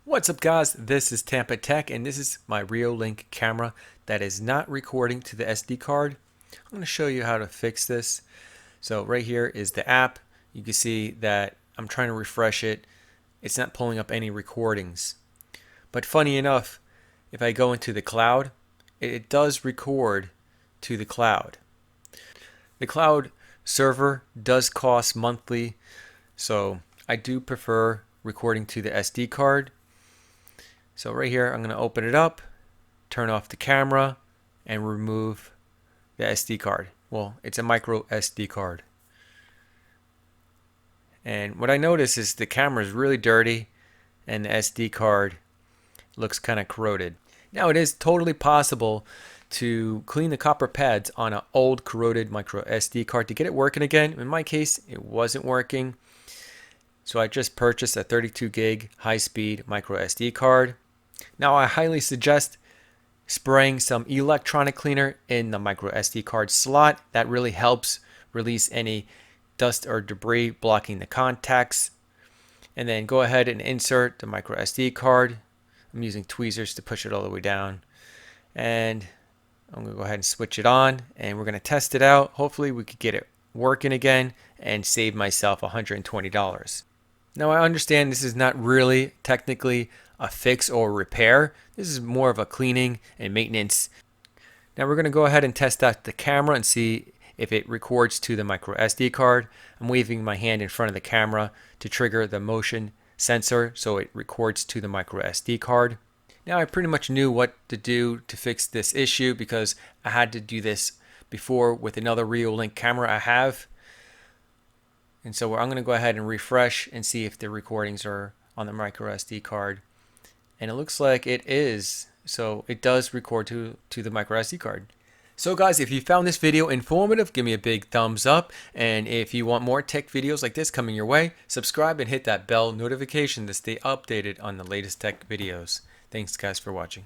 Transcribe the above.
What's up guys, this is TampaTec and this is my Reolink camera that is not recording to the SD card. I'm going to show you how to fix this. So right here is the app. You can see that I'm trying to refresh it. It's not pulling up any recordings. But funny enough, if I go into the cloud, it does record to the cloud. The cloud server does cost monthly, so I do prefer recording to the SD card. So right here, I'm going to open it up, turn off the camera, and remove the SD card. Well, it's a micro SD card. And what I notice is the camera is really dirty and the SD card looks kind of corroded. Now it is totally possible to clean the copper pads on an old corroded micro SD card to get it working again. In my case, it wasn't working. So I just purchased a 32 gig high-speed micro SD card. Now I highly suggest spraying some electronic cleaner in the micro SD card slot. That really helps release any dust or debris blocking the contacts. And then go ahead and insert the micro SD card. I'm using tweezers to push it all the way down. And I'm going to go ahead and switch it on and we're going to test it out. Hopefully we could get it working again and save myself $120. Now I understand this is not really technically a fix or repair. This is more of a cleaning and maintenance. Now we're going to go ahead and test out the camera and see if it records to the micro SD card. I'm waving my hand in front of the camera to trigger the motion sensor so it records to the micro SD card. Now I pretty much knew what to do to fix this issue because I had to do this before with another Reolink camera I have. And so I'm going to go ahead and refresh and see if the recordings are on the micro SD card. And it looks like it is. So it does record to the micro SD card. So guys, if you found this video informative, give me a big thumbs up. And if you want more tech videos like this coming your way, subscribe and hit that bell notification to stay updated on the latest tech videos. Thanks guys for watching.